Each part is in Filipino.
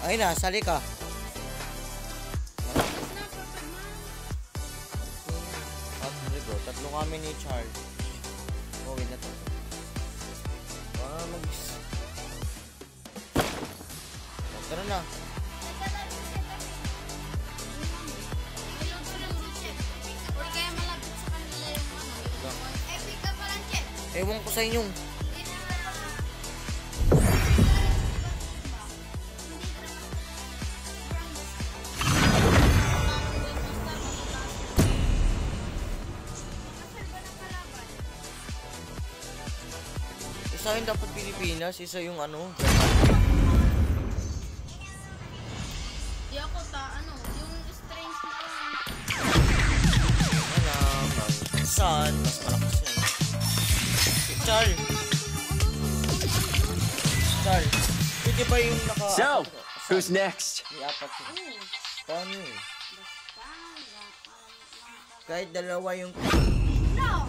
Ay na, sali ka. Bro, tatlo kami ni Charles. Oh, wait na to. Tara na. Ewan ko sa inyong. Isa yung dapat Pilipinas, isa yung ano. Di ako yung strange na Saan? Mas malakas yan. Char! Pwede ba yung naka... So, who's next? May apat yun. Paano eh? Kahit dalawa yung... No!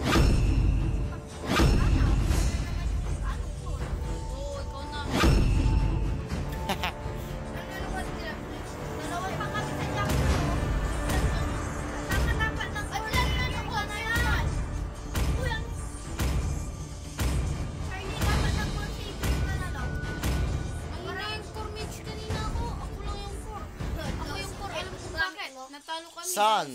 Saan?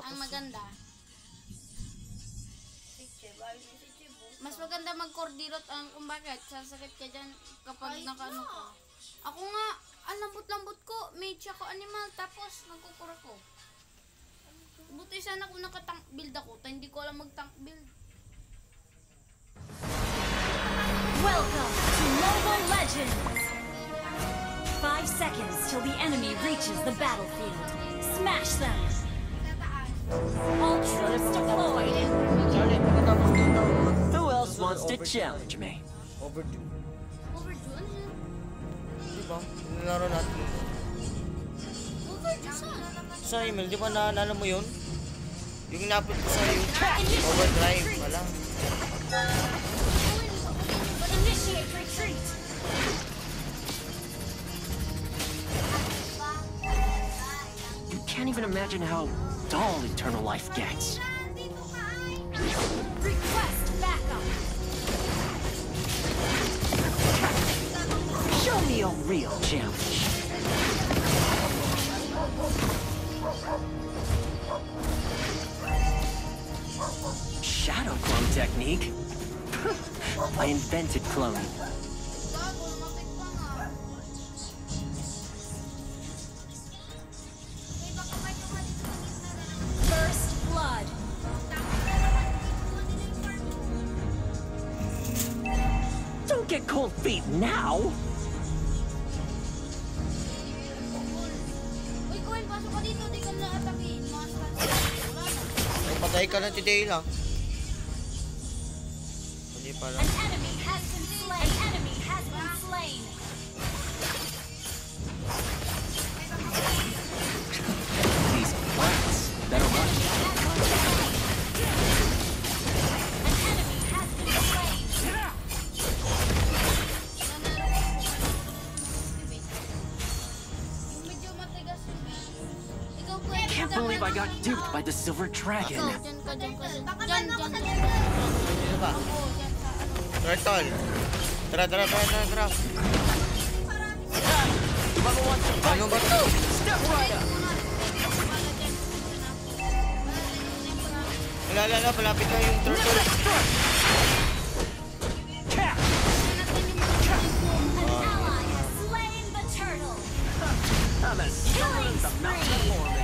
Ang maganda. Mas maganda mag-cordirot ang kung bakit. Sasakit ka dyan kapag nakaano ko. Ako nga, ang lambot-lambot ko. Mage ako animal. Tapos, nagkukura ko. Buti sana kung naka-tank build ako. Hindi ko alam mag-tank build. Welcome to Mobile Legends! 5 seconds till the enemy reaches the battlefield. Smash them! All troops deployed! Charlie, pagkatapos dito. Who else wants to challenge me? Overdue. Overdue? Ano yun? Diba? Nilaro natin. Overdue saan? Sa email, di ba naalala mo yun? Yung in-upload ko sa yung overdrive pala. Initiate retreat! You can't even imagine how dull Eternal Life gets. Request backup! Show me a real challenge. Shadow clone technique? I invented cloning. Gago, lumapit pa nga. First blood! Don't get cold feet now! Uy, Gwen, pasok ka dito. Di ka na atakin. Wala na. Ay, patay ka na today lang. Hindi pala. An enemy has been slain! An enemy has been slain! These plants better watch out. An enemy has been slain! Yung medyo matigas yun. Ikaw, Gwen. Can't believe I got duped by the Silver Dragon. Ikaw, dyan ka, dyan ka. Dyan. Dito ba? Oo, dyan sa ano. Turtle. Tara. Ano ba to? Step right up! Wala, palapit na yung turtle. Catch! An ally has slain the turtle! I'm as stubborn as the mountain before me.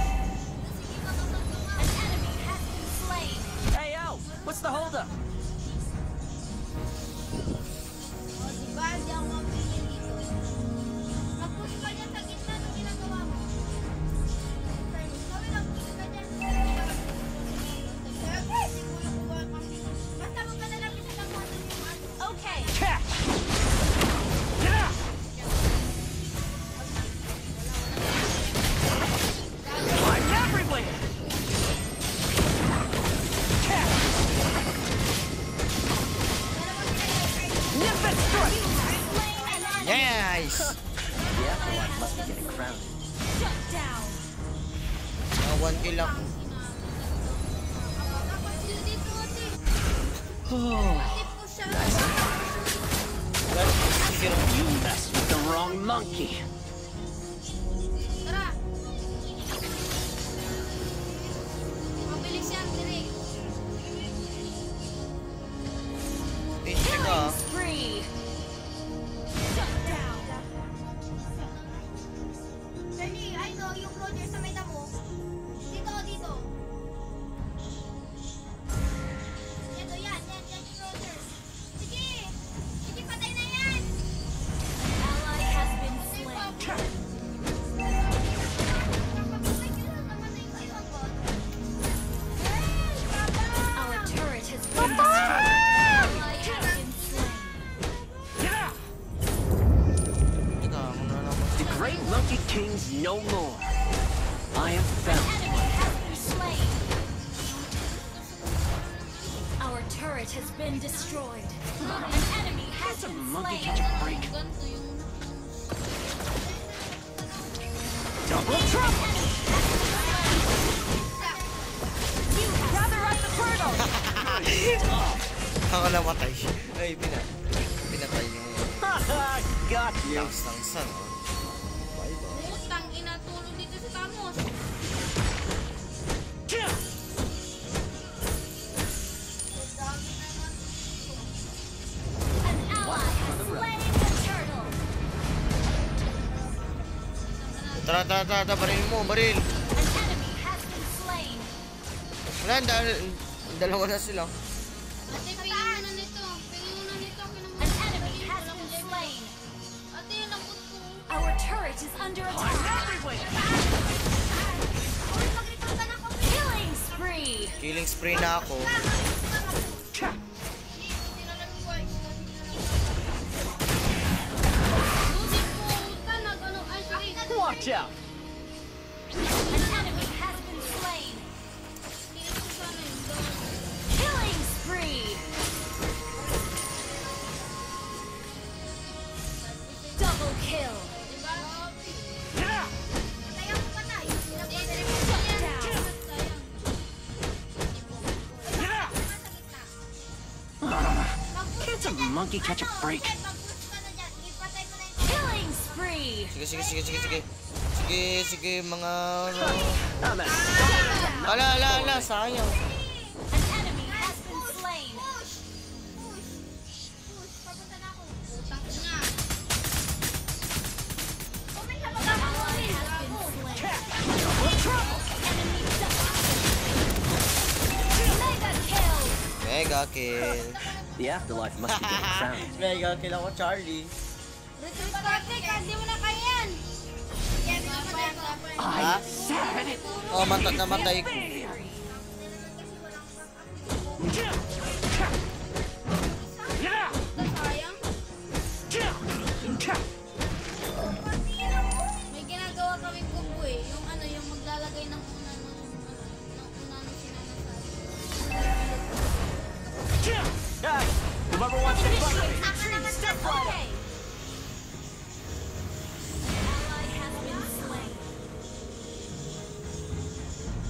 An enemy has been slain! Hey, yo! What's the holdup? O, diba? Di ako mapili dito. Mag-push ka dyan sa gitna nung ginagawa mo. Sabi lang, push ka dyan. Basta huwag ka na lang isa lang kung ano yung ano. Okay! Catch! Yeah! Nice! The afterlife must be getting crowded. Shut down. 1 kill ako. Dapat sila dito, ate. Oh, Tip ko siya. you messed with the wrong monkey. Tara. Mabilis yan, Direk. Pinche ka. Spree. Shut down. Dali, I know, yung Roger sa may damo. Dito, dito. Ito, yan yung Roger. Sige! Sige, patay na yan! Ally has been slain. Our turret has been destroyed. Ally has been slain. Ika, muna naman. The Great Monkey King's no more. I have found Enemy has been slain. Our turret has been destroyed. An enemy has a been monkey slain. catch a break. Double trouble. Gather up the turtle. Ako namatay. Ay, pinatay yung Got you. tanks ng sun, oh. Bye-bye. Utang ina, tulong dito sa Tamos. An ally has slain the turtle. Tara, baril mo, baril. An enemy has been slain. Wala, dalawa na sila. Ate, pingin mo na nito. Pingin mo na nito. An enemy has been slain. Ate, lambot ko. Our turret is under attack. Killing spree. Killing spree na ako. Watch out. An enemy has been slain. Killing spree. Double kill. Can't a monkey catch a break? Killing spree. Sige, mga ano. I'm at Ala, sayang. An enemy has been slain. Ally has been slain. Enemy double. Mega kill. Mega kill. The afterlife must be getting crowded. Mega kill ako, Charlie. Hindi mo na kaya yan. Ha? Oh, namatay ko. Sayang. May ginagawa kami kubo eh. Yung ano, yung maglalagay ng una ng Hey, whoever wants to fight me. Step away. Ally has been slain.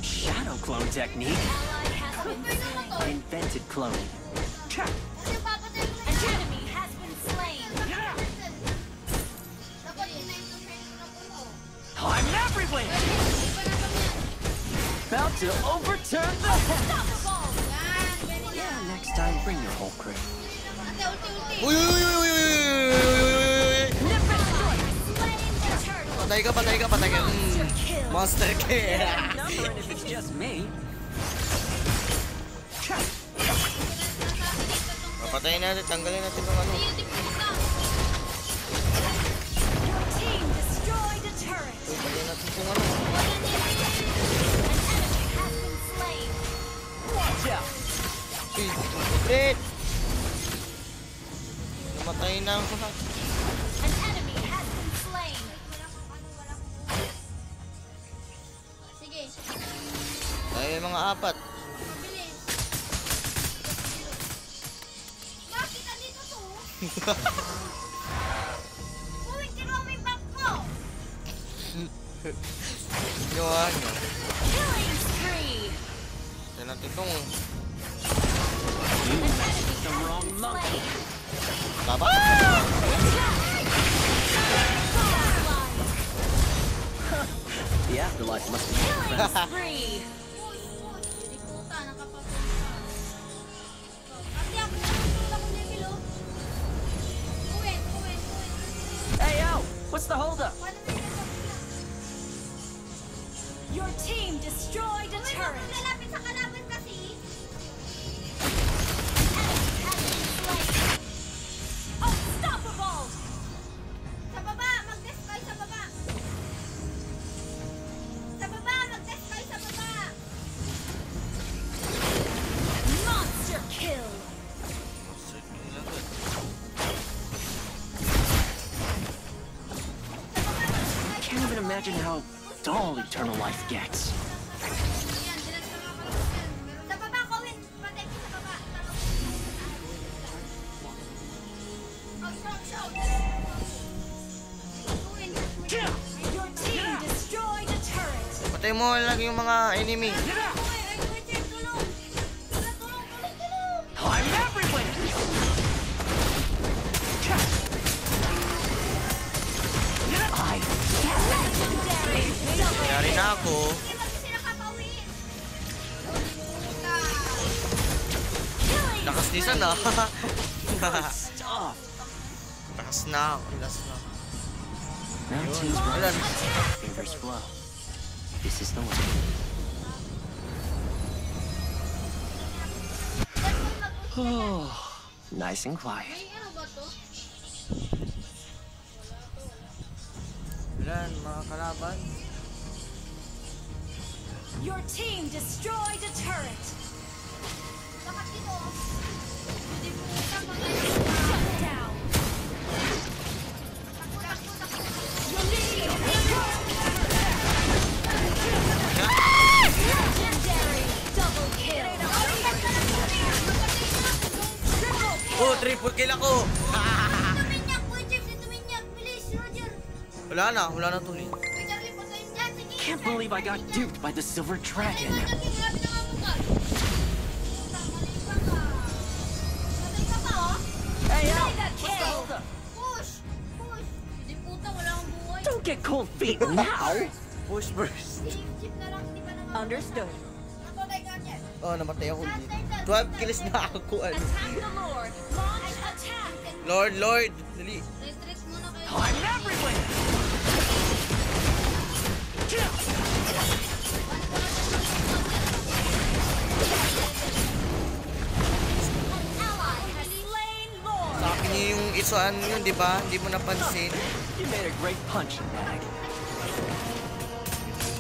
Shadow clone technique. Ally has been slain. I invented cloning. An enemy has been slain. I'm everywhere. About to overturn the heavens. Unstoppable. Yeah, next time bring your whole crew. Uy! Never slain the turtle. Patay ka. Monster kill. Monster kill. Number and if it's just me. Papatayin natin, tanggalin natin yung ano. Team destroyed a turret. Patayin natin yung ano. An enemy has been slain. Watch out. Uy, secret! Namatay na ako. An enemy has been slain. Sige. Tayo yung mga apat. Mabilis. Bakit andito to? Uy, Ginawa nyo. Killing spree. Yan natin itong The wrong monkey. baba! The afterlife must be Killing spree. Hindi puta, nakapatay ka. Ate, ako nakapatay ako level, oh. Kuwin. Hey, yo! What's the holdup? Paano na yun? Your team destroyed a turret. Lalapit sa kalaban kasi. Unstoppable. Sa baba, mag-test kayo sa baba. Sa baba, mag-test kayo sa baba. Monster kill. Can't even imagine how dull eternal life gets. Yan, dinas ka nga pala yan. Sa baba, Cohen. Patay ko sa baba. Shout. Cohen. Your team destroyed a turret. Patay mo lang yung mga enemy. Ay, Richard, tulong. Tulong. I'm everywhere! I Legendary. Kaya rin ako. Hindi ba kasi nakapauwi? Killing Lakas ni San ah. stop. Lakas na ako. Lakas na. Mountains Wala rise, na. fingers blow. This is the way. Oh, nice and quiet. May ano ba to? Wala, mga kalaban. Your team destroyed a turret. Bakit dito? Hindi po patay. Shut down. Takbo. Your team legendary. Double kill. Oh, triple kill ako. Tuminyak, Boy James, tuminyak. Bilis, Roger. Wala na tuloy. Boy Charlie, patayin dyan. Sige. Can't believe I got duped by the Silver Dragon. Patay ka pa, oh. Hey, yo! Mega kill. Push. Hindi puta, wala akong buhay. Don't get cold feet now! Push burst. Chip na lang, di pa naman. Understood. Napatay ka dyan. Oh, namatay ako. 12 kills na ako. Ano? Attack the Lord. Launch attack. Lord. Dali. Retreat muna kayo. I'm everywhere! Ally has slain Lord. Sa akin yung isuan yun, di ba? Hindi mo napansin. You made a great punching bag.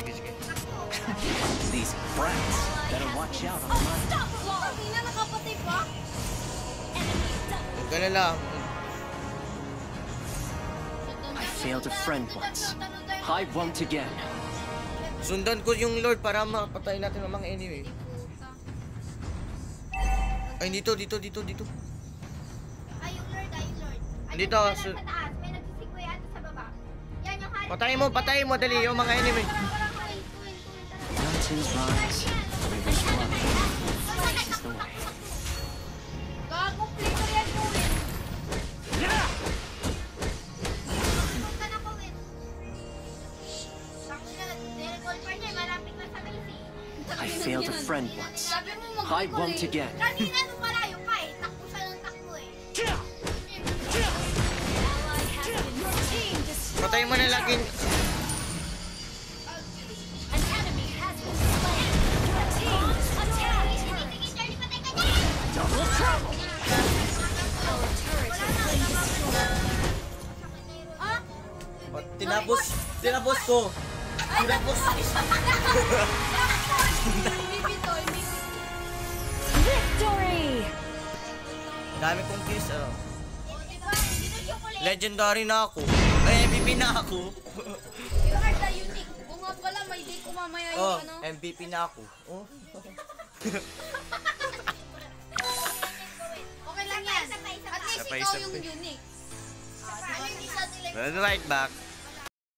Sige. These brats better watch out on mine. Unstoppable. Hindi na nakapatay pa. Enemy double. Huwag ka na lang. I failed a friend once. I won't again. Sundan ko yung Lord para mapatay natin ang mga enemy. Ay, dito. Ay, yung Lord. Dito, Sa so- taas, may nagsisikwe ato sa baba. Yan yung high. Patayin mo, dali yung mga enemy. Mountains rise, rivers flow. This is the way. Gago, play ko yan, Cohen. Punta na, Cohen. Sabi na, nirecall pa niya, malapit na sa Macy. I failed a friend once. Sabi mo, I won't again. Kanina nung malayo pa eh. Takbo siya ng takbo eh. Ally has been. Your team destroyed. Patayin mo na lagi. An enemy has been slain. Your team attacked. Sige, Charlie, patay ka na! Double trouble! Our turret has been destroyed. Ah? Tinapos ko. Tinapos. MVP to, MVP. Victory. Dami kong kills, ano. O, diba? Hindi na chocolate. Legendary na ako. Ay, MVP na ako. You are the unique. O nga pala, may day ko mamaya yung Oh, ano. MVP na ako. Oh. Okay lang yan. At least ikaw yung Sabay. unique. Ano yung isa nila? Right back.